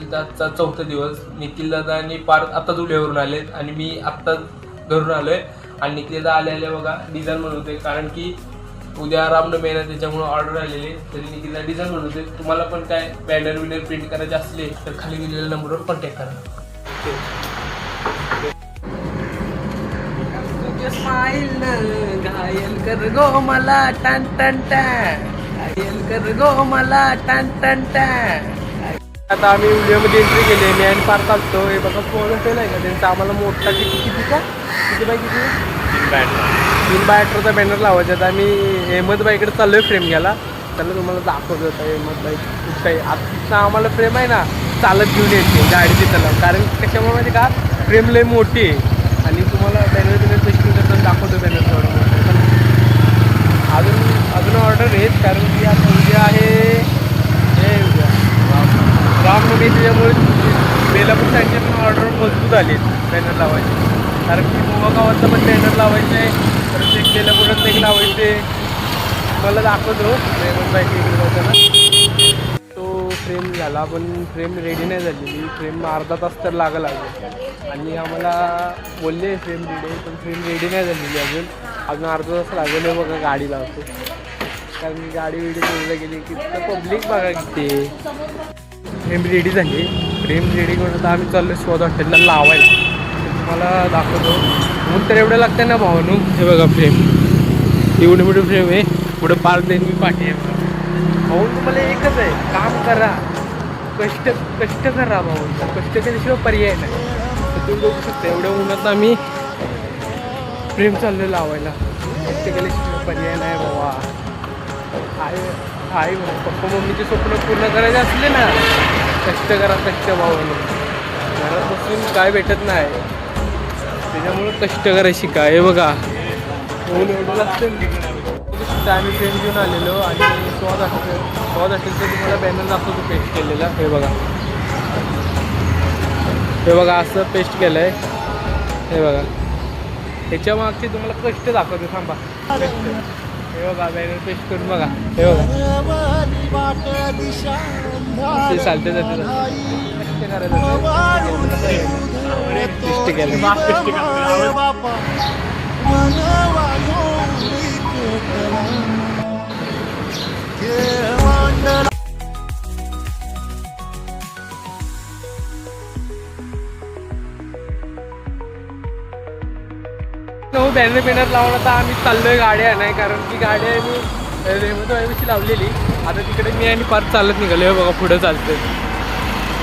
निखिलचा आजचा चौथा दिवस. निखिल दादा आणि पार्थ आता जुल्यावरून आलेत आणि मी आत्ताच घरून आलोय. आणि निखिल दादा आले बघा डिझाईन बनवते, कारण की उद्या रामनवमी आहे ना, त्याच्यामुळे ऑर्डर आलेली. तरी निखिल दादा डिझाईन बनवते. तुम्हाला पण काय बॅनर विनर प्रिंट करायचे असले तर खाली दिलेल्या नंबरवर कॉन्टॅक्ट करा. स्माइल घायल कर गो मला टन टन टन, घायल कर गो मला टन टन टन. आता आम्ही व्हिडिओमध्ये एंट्री केली. मी आणि पार चालतो. हे बघा फोन असेल आहे का त्यांचा. आम्हाला मोठा कितीचा किती बाय किती 3x18चा बॅनर लावायचा. आता आम्ही अहमदबाईकडे चाललो आहे फ्रेम घ्यायला. त्याला तुम्हाला दाखवत होता अहमदबाई खूप काही. आता आम्हाला फ्रेम आहे ना चालत घेऊन यायची गाडी तिथं, कारण कशामुळे माहिती का फ्रेम लय मोठी आहे. आणि तुम्हाला बॅनर टेस्टिंग करताना दाखवतो बॅनर थोडं मोठं. अजून ऑर्डर आहेत, कारण की आता उद्या आहे हे उद्या रामनवमी. त्याच्यामुळे बेलापूर साईडचे पण ऑर्डर मजबूत आले बॅनर लावायचे, कारण की मोवा गावातलं पण बॅनर लावायचं आहे. परत एक बेलापुरात एक लावायचे. मला दाखवतो बाईक इकडे जाताना. तो फ्रेम झाला, पण फ्रेम रेडी नाही झालेली. फ्रेम अर्धा तास तर लागला. आणि आम्हाला बोलले फ्रेम रेडी आहे, पण फ्रेम रेडी नाही झालेली अजून अर्धा तास लागेल. बघा गाडी लावतो, कारण की गाडी जोडल्या गेली की पब्लिक बघा किती. फ्रेम रेडी झाली. फ्रेम रेडी करून आता आम्ही चाललो स्वाद हॉटेलला लावायला. तुम्हाला दाखवतो. मग तर एवढं लागतं ना भावानू. हे बघा फ्रेम एवढं मोठं फ्रेम आहे. पुढं पार्क देईन मी पाठी आहे. भाऊ तुम्हाला एकच आहे, काम करा, कष्ट करा भाऊ. कष्ट केल्याशिवाय पर्याय नाही. तर तुम्ही बघू शकता एवढ्या उन्हात आम्ही फ्रेम चाललं लावायला. कष्ट केल्याशिवाय पर्याय नाही बाबा. आई पप्पा मम्मीचे स्वप्न पूर्ण करायचे असले ना, कष्ट करा कष्ट भावानं. घरात बसून काय भेटत नाही, त्याच्यामुळं कष्ट करायला शिका. हे बघा ऊन एवढं लागतं. आम्ही फ्रेम घेऊन आलेलो आणि स्वाद हॉटेलचं तुम्हाला बॅनर दाखवतो पेस्ट केलेला. हे बघा असं पेस्ट केलं आहे. हे बघा ह्याच्या मागचे तुम्हाला कष्ट दाखवतो. थांबा कष्ट. हे बघा बॅनर पेस्ट करून बघा. हे बघा ते चालते जाते कष्ट करायचं. पेस्ट केलं. बॅनर लावून आता आम्ही चाललोय गाड्या नाही, कारण की गाड्या मी रेमोदवाईपाशी लावलेली. आता तिकडे मी आणि पार्थ चालत निघालो. बघा पुढं चालतंय.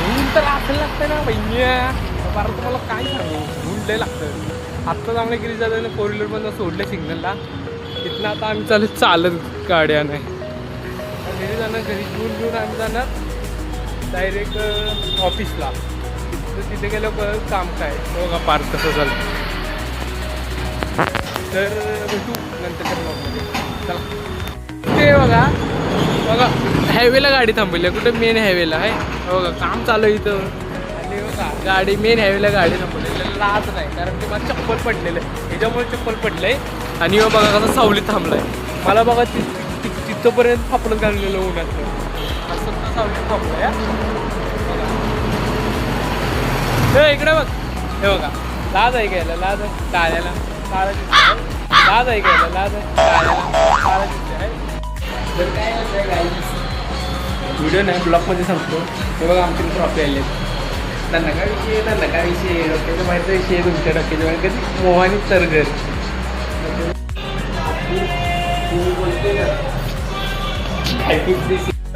ऊन तर असं लागतं ना बहिण्या. पार्थ तुम्हाला काय सांगू, ऊन लय लागतं. आत्ताच आम्हाला गिरी जाताना 4 व्हीलर पण सोडलं सिग्नलला. तिथनं आता आम्ही चालत गाड्या नाही. घरी जाणार, घरी घेऊन आम्ही जाणार डायरेक्ट ऑफिसला. तिथे गेल्यावर काम काय बघा पार्क कसं चालतं. तर भेटू नंतरच्या ब्लॉगमध्ये. चला ते बघा हायवेला गाडी थांबवली आहे. कुठं मेन हायवेला आहे बघा काम चालू आहे इथं. आणि बघा गाडी मेन हायवेला गाडी थांबवली. लाज नाही, कारण की मला चप्पल पडलेलं आहे. ह्याच्यामुळे चप्पल पडलं आहे. आणि बघा कसं सावलीत थांबलं आहे. मला बघा तिथंपर्यंत फापडत घाललेलं उन्हातलं. असं सावलीत थांबलं आहे. बघा इकडे बघ. हे बघा लाज आहे घ्यायला, लाज आहे टाळ्याला. लाज आहे घ्यायला, लाज आहे टाळ्याला. तर काय व्हिडिओ नाही ब्लॉगमध्ये सांगतो. हे बघा आमचे ट्रॉफी आले. त्यांना काय विषय, त्यांना काय विषय, डोक्याच्या बाहेरचा विषय आहे तुमच्या डोक्याच्या बाहेर. कधी मोहानी तरगर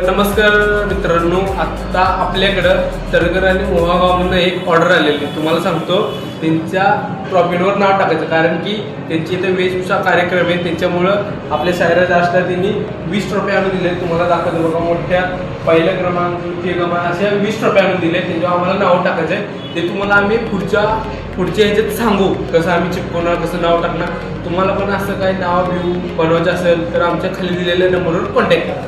नमस्कार मित्रांनो. आत्ता आपल्याकडं तरगर आणि मोहागावमधून एक ऑर्डर आलेली. तुम्हाला सांगतो त्यांच्या ट्रॉफीवर नाव टाकायचं, कारण की त्यांची इथे वेशभूषा कार्यक्रम आहे. त्यांच्यामुळं आपल्या शायराच्या असतात त्यांनी 20 ट्रॉफी आणून दिले. तुम्हाला दाखवतो बघा मोठ्या पहिल्या क्रमांक, द्वितीय क्रमांक अशा 20 ट्रॉफी आणून दिले. त्यांच्यावर आम्हाला नाव टाकायचं आहे. ते तुम्हाला आम्ही पुढच्या ह्याच्यात सांगू कसं आम्ही चिपकवणार, कसं नाव टाकणार. तुम्हाला पण असं काही नाव बिव बनवायचं असेल तर आमच्या खाली दिलेल्या नंबरवर कॉन्टॅक्ट करा.